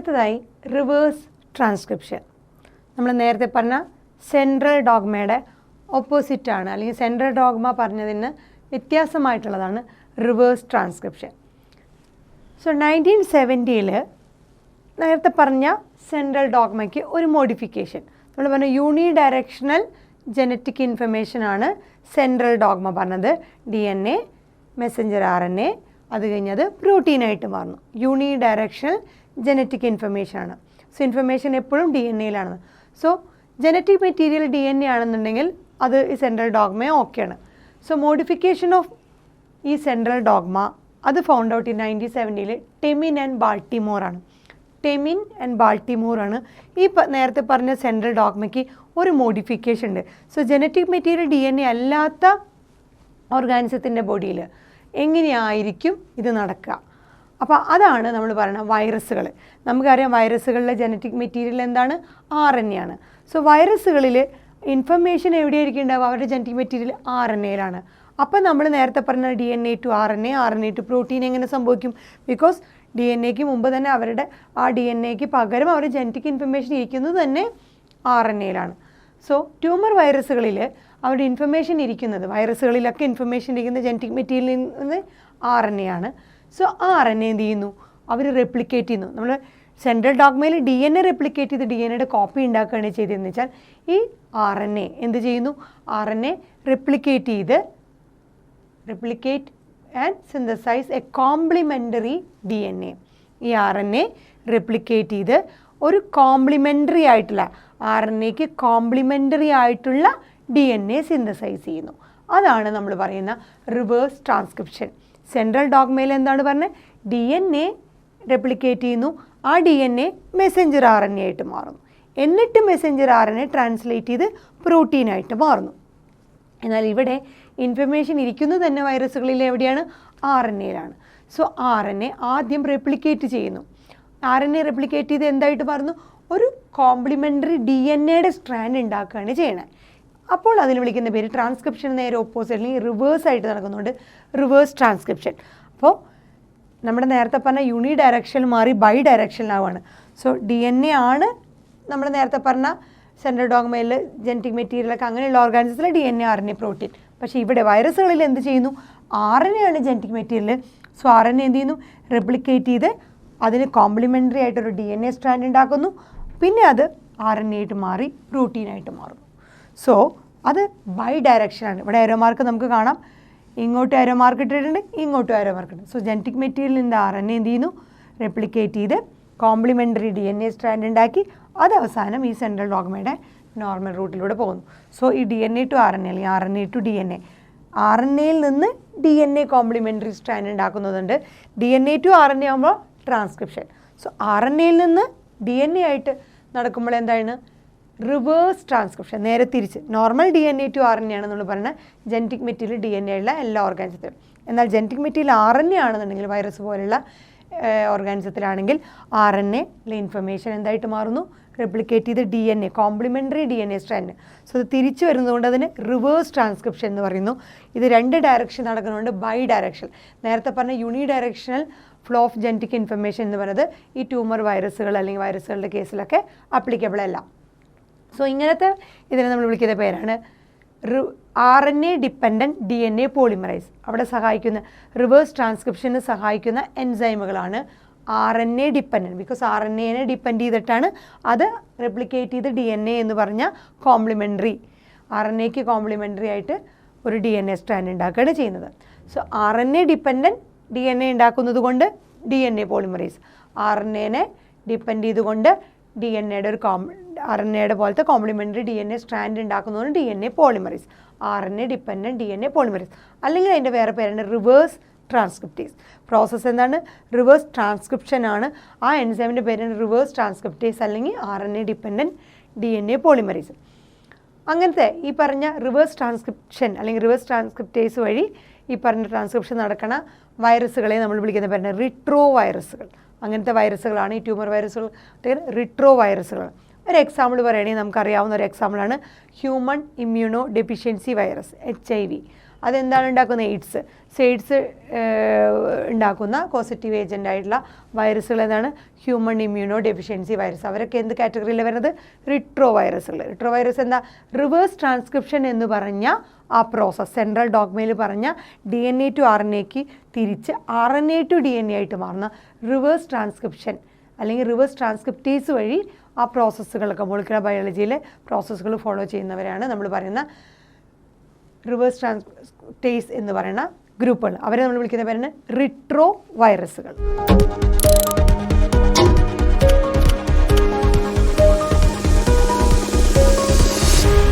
അടുത്തതായി reverse transcription. നമ്മൾ നേരത്തെ പറഞ്ഞ സെൻട്രൽ ഡോഗ്മയുടെ ഓപ്പോസിറ്റാണ്, അല്ലെങ്കിൽ സെൻട്രൽ ഡോഗ്മ പറഞ്ഞതിന് വ്യത്യാസമായിട്ടുള്ളതാണ് റിവേഴ്സ് ട്രാൻസ്ക്രിപ്ഷൻ. സോ 1970 നേരത്തെ പറഞ്ഞ സെൻട്രൽ ഡോഗ്മയ്ക്ക് ഒരു മോഡിഫിക്കേഷൻ, നമ്മൾ പറഞ്ഞ യൂണി ഡയറക്ഷണൽ ജനറ്റിക് ഇൻഫർമേഷനാണ് സെൻട്രൽ ഡോഗ്മ പറഞ്ഞത്. DNA, മെസ്സഞ്ചർ RNA, അത് കഴിഞ്ഞത് പ്രോട്ടീനായിട്ട് മാറുന്നു. യൂണി ഡയറക്ഷണൽ ജനറ്റിക് ഇൻഫർമേഷനാണ്. സോ ഇൻഫർമേഷൻ എപ്പോഴും DNA-യിലാണ്. സോ ജനറ്റിക് മെറ്റീരിയൽ DNA ആണെന്നുണ്ടെങ്കിൽ അത് ഈ സെൻട്രൽ ഡോഗ്മ ഓക്കെയാണ്. സോ മോഡിഫിക്കേഷൻ ഓഫ് ഈ സെൻട്രൽ ഡോഗ്മ അത് found out in 1970 Temin and Baltimore ആണ്. ടെമിൻ ആൻഡ് ബാൾട്ടിമോർ ആണ് ഈ നേരത്തെ പറഞ്ഞ സെൻട്രൽ ഡോഗ്മയ്ക്ക് ഒരു മോഡിഫിക്കേഷൻ ഉണ്ട്. സോ ജനറ്റിക് മെറ്റീരിയൽ DNA അല്ലാത്ത ഓർഗാനിസത്തിൻ്റെ ബോഡിയിൽ എങ്ങനെയായിരിക്കും ഇത് നടക്കുക? അപ്പോൾ അതാണ് നമ്മൾ പറയുന്നത് വൈറസുകൾ. നമുക്കറിയാം വൈറസുകളിലെ ജനറ്റിക് മെറ്റീരിയൽ എന്താണ്? RNA ആണ്. സോ വൈറസുകളിൽ ഇൻഫർമേഷൻ എവിടെയായിരിക്കും ഉണ്ടാവുക? അവരുടെ ജനറ്റിക് മെറ്റീരിയൽ RNA-യിലാണ്. അപ്പോൾ നമ്മൾ നേരത്തെ പറഞ്ഞ DNA to RNA, RNA to protein എങ്ങനെ സംഭവിക്കും? ബിക്കോസ് DNA-ക്ക് മുമ്പ് തന്നെ അവരുടെ ആ DNA-ക്ക് പകരം അവരുടെ ജനറ്റിക് ഇൻഫർമേഷൻ ഇരിക്കുന്നത് തന്നെ RNA-യിലാണ്. സോ ട്യൂമർ വൈറസുകളിൽ അവരുടെ ഇൻഫർമേഷൻ ഇരിക്കുന്നത്, വൈറസുകളിലൊക്കെ ഇൻഫർമേഷൻ ഇരിക്കുന്ന ജനറ്റിക് മെറ്റീരിയലിൽ നിന്ന് RNA ആണ്. സോ ആ RNA എന്ത് ചെയ്യുന്നു? അവർ റെപ്ലിക്കേറ്റ് ചെയ്യുന്നു. നമ്മൾ സെൻട്രൽ ഡോഗ്മയിൽ DNA റെപ്ലിക്കേറ്റ് ചെയ്ത് DNA-യുടെ കോപ്പി ഉണ്ടാക്കുകയാണ് ചെയ്തതെന്ന് വെച്ചാൽ ഈ RNA എന്ത് ചെയ്യുന്നു? RNA replicate and synthesize a complementary DNA. ഈ RNA റെപ്ലിക്കേറ്റ് ചെയ്ത് ഒരു കോംപ്ലിമെൻ്ററി ആയിട്ടുള്ള RNA-ക്ക് കോംപ്ലിമെൻ്ററി ആയിട്ടുള്ള DNA സിന്തസൈസ് ചെയ്യുന്നു. അതാണ് നമ്മൾ പറയുന്ന റിവേഴ്സ് ട്രാൻസ്ക്രിപ്ഷൻ. സെൻട്രൽ ഡോഗ്മയിൽ എന്താണ് പറഞ്ഞത്? DNA റെപ്ലിക്കേറ്റ് ചെയ്യുന്നു, ആ DNA മെസ്സഞ്ചർ RNA ആയിട്ട് മാറുന്നു, എന്നിട്ട് മെസ്സഞ്ചർ RNA ട്രാൻസ്ലേറ്റ് ചെയ്ത് പ്രോട്ടീനായിട്ട് മാറുന്നു. എന്നാൽ ഇവിടെ ഇൻഫർമേഷൻ ഇരിക്കുന്നത് തന്നെ വൈറസുകളിൽ എവിടെയാണ്? RNA-യിലാണ്. സോ RNA ആദ്യം റെപ്ലിക്കേറ്റ് ചെയ്യുന്നു. RNA റെപ്ലിക്കേറ്റ് ചെയ്ത് എന്തായിട്ട് മാറുന്നു? ഒരു കോംപ്ലിമെൻ്ററി DNA-യുടെ സ്ട്രാൻഡ് ഉണ്ടാക്കുകയാണ് ചെയ്യണത്. അപ്പോൾ അതിന് വിളിക്കുന്ന പേര് ട്രാൻസ്ക്രിപ്ഷൻ നേരെ ഓപ്പോസിറ്റ് അല്ലെങ്കിൽ റിവേഴ്സ് ആയിട്ട് നടക്കുന്നുണ്ട്, റിവേഴ്സ് ട്രാൻസ്ക്രിപ്ഷൻ. അപ്പോൾ നമ്മുടെ നേരത്തെ പറഞ്ഞ യൂണി ഡയറക്ഷനിൽ മാറി ബൈ ഡയറക്ഷനിലാവുകയാണ്. സോ DNA ആണ് നമ്മൾ നേരത്തെ പറഞ്ഞ സെൻട്രൽ ഡോഗ്മയിൽ ജനറ്റിക് മെറ്റീരിയലൊക്കെ അങ്ങനെയുള്ള ഓർഗാനിസത്തിൽ DNA, RNA, പ്രോട്ടീൻ. പക്ഷേ ഇവിടെ വൈറസുകളിൽ എന്ത് ചെയ്യുന്നു? RNA ആണ് ജനറ്റിക് മെറ്റീരിയൽ. സോ RNA എന്ത് ചെയ്യുന്നു? റെപ്ലിക്കേറ്റ് ചെയ്ത് അതിന് കോംപ്ലിമെൻ്ററി ആയിട്ടൊരു DNA സ്ട്രാൻഡ് ഉണ്ടാക്കുന്നു, പിന്നെ അത് RNA ആയിട്ട് മാറി പ്രോട്ടീനായിട്ട് മാറുന്നു. സോ അത് ബൈ ഡയറക്ഷനാണ്. ഇവിടെ ആരോ മാർക്ക് നമുക്ക് കാണാം, ഇങ്ങോട്ട് ആരോ മാർക്ക് ഇട്ടിട്ടുണ്ട്, ഇങ്ങോട്ടും ആരോ മാർക്ക് ഇട്ടുണ്ട്. സോ ജനറ്റിക് മെറ്റീരിയലിൻ്റെ RNA എന്ത് ചെയ്യുന്നു? റെപ്ലിക്കേറ്റ് ചെയ്ത് കോംപ്ലിമെൻ്ററി DNA സ്ട്രാൻഡ് ഉണ്ടാക്കി അത് അവസാനം ഈ സെൻട്രൽ ഡോഗ്മയുടെ നോർമൽ റൂട്ടിലൂടെ പോകുന്നു. സോ ഈ DNA to RNA അല്ലെങ്കിൽ RNA to DNA, RNA-യിൽ നിന്ന് DNA കോംപ്ലിമെൻ്ററി സ്ട്രാൻഡ് ഉണ്ടാക്കുന്നതുണ്ട്. DNA to RNA ആകുമ്പോൾ ട്രാൻസ്ക്രിപ്ഷൻ. സോ RNA-യിൽ നിന്ന് DNA ആയിട്ട് നടക്കുമ്പോൾ എന്താണ്? Reverse transcription. നേരെ തിരിച്ച് നോർമൽ DNA to RNA ആണെന്നുള്ള പറഞ്ഞാൽ ജനറ്റിക് മെറ്റീരിയൽ DNA ഉള്ള എല്ലാ ഓർഗാനിസത്തിലും. എന്നാൽ ജനറ്റിക് മെറ്റീരിയൽ RNA ആണെന്നുണ്ടെങ്കിൽ വൈറസ് പോലുള്ള ഓർഗാനിസത്തിലാണെങ്കിൽ RNA-യിലെ ഇൻഫർമേഷൻ എന്തായിട്ട് മാറുന്നു? റെപ്ലിക്കേറ്റ് ചെയ്ത് DNA complementary DNA strand. So ഇത് തിരിച്ചു വരുന്നതുകൊണ്ട് അതിന് റിവേഴ്സ് ട്രാൻസ്ക്രിപ്ഷൻ എന്ന് പറയുന്നു. ഇത് രണ്ട് ഡയറക്ഷൻ നടക്കുന്നതുകൊണ്ട് ബൈ ഡയറക്ഷൻ. നേരത്തെ പറഞ്ഞ unidirectional flow of genetic information എന്ന് പറയുന്നത് ഈ ട്യൂമർ വൈറസുകൾ അല്ലെങ്കിൽ വൈറസുകളുടെ കേസിലൊക്കെ അപ്ലിക്കബിൾ അല്ല. സോ ഇങ്ങനത്തെ ഇതിനെ നമ്മൾ വിളിക്കുന്ന പേരാണ് RNA ഡിപ്പെൻഡൻറ്റ് DNA പോളിമറൈസ്. അവിടെ സഹായിക്കുന്ന റിവേഴ്സ് ട്രാൻസ്ക്രിപ്ഷന് സഹായിക്കുന്ന എൻസൈമുകളാണ് RNA ഡിപ്പെൻഡൻറ്റ്. ബിക്കോസ് RNA-നെ ഡിപ്പെൻഡ് ചെയ്തിട്ടാണ് അത് റെപ്ലിക്കേറ്റ് ചെയ്ത് DNA എന്ന് പറഞ്ഞ കോംപ്ലിമെൻ്ററി RNA-ക്ക് കോംപ്ലിമെൻ്ററി ആയിട്ട് ഒരു DNA സ്ട്രാൻഡ് ഉണ്ടാക്കുകയാണ് ചെയ്യുന്നത്. സോ RNA ഡിപ്പെൻഡൻറ്റ് DNA ഉണ്ടാക്കുന്നത് കൊണ്ട് DNA പോളിമറൈസ്, RNA-നെ ഡിപ്പെൻഡ് ചെയ്തുകൊണ്ട് DNA-യുടെ ഒരു RNA-യുടെ പോലത്തെ കോംപ്ലിമെൻ്ററി DNA സ്ട്രാൻഡ് ഉണ്ടാക്കുന്നതുകൊണ്ട് DNA polymerase, RNA dependent DNA polymerase. അല്ലെങ്കിൽ അതിൻ്റെ വേറെ പേരാണ് റിവേഴ്സ് ട്രാൻസ്ക്രിപ്റ്റേസ്. പ്രോസസ്സ് എന്താണ്? റിവേഴ്സ് ട്രാൻസ്ക്രിപ്ഷൻ ആണ്. ആ എൻസൈമിൻ്റെ പേരാണ് റിവേഴ്സ് ട്രാൻസ്ക്രിപ്റ്റേസ് അല്ലെങ്കിൽ RNA ഡിപ്പെൻഡൻറ്റ് DNA പോളിമറൈസ്. അങ്ങനത്തെ ഈ പറഞ്ഞ റിവേഴ്സ് ട്രാൻസ്ക്രിപ്ഷൻ അല്ലെങ്കിൽ റിവേഴ്സ് ട്രാൻസ്ക്രിപ്റ്റേസ് വഴി ഈ പറഞ്ഞ ട്രാൻസ്ക്രിപ്ഷൻ നടക്കണ വൈറസുകളെ നമ്മൾ വിളിക്കുന്ന പേരാണ് റിട്രോ വൈറസുകൾ. അങ്ങനത്തെ വൈറസുകളാണ് ഈ ട്യൂമർ വൈറസുകൾ, റിട്രോ വൈറസുകൾ. ഒരു എക്സാമ്പിൾ പറയുകയാണെങ്കിൽ നമുക്കറിയാവുന്ന ഒരു എക്സാമ്പിളാണ് human immuno deficiency virus, HIV. അതെന്താണ് ഉണ്ടാക്കുന്ന എയ്ഡ്സ് ഉണ്ടാക്കുന്ന കോസറ്റീവ് ഏജൻ്റ് ആയിട്ടുള്ള വൈറസുകൾ ഏതാണ് ഹ്യൂമൺ ഇമ്മ്യൂണോ ഡെഫിഷ്യൻസി വൈറസ്. അവരൊക്കെ എന്ത് കാറ്റഗറിയിൽ വരുന്നത് റിട്രോ വൈറസുകൾ. റിട്രോ വൈറസ് എന്താ റിവേഴ്സ് ട്രാൻസ്ക്രിപ്ഷൻ എന്ന് പറഞ്ഞ ആ പ്രോസസ്സ് സെൻട്രൽ ഡോഗ്മയിൽ പറഞ്ഞ DNA to RNAക്ക് തിരിച്ച് RNA to DNA ആയിട്ട് മാറുന്ന റിവേഴ്സ് ട്രാൻസ്ക്രിപ്ഷൻ അല്ലെങ്കിൽ റിവേഴ്സ് ട്രാൻസ്ക്രിപ്റ്റേസ് വഴി ആ പ്രോസസ്സുകളൊക്കെ മോളിക്കുലർ ബയോളജിയിലെ പ്രോസസ്സുകൾ ഫോളോ ചെയ്യുന്നവരാണ് നമ്മൾ പറയുന്ന റിവേഴ്സ് ട്രാൻസ്ക്രിപ്റ്റേസ് എന്ന് പറയുന്ന ഗ്രൂപ്പുകൾ. അവരെ നമ്മൾ വിളിക്കുന്ന പേരാണ് റിട്രോ വൈറസുകൾ.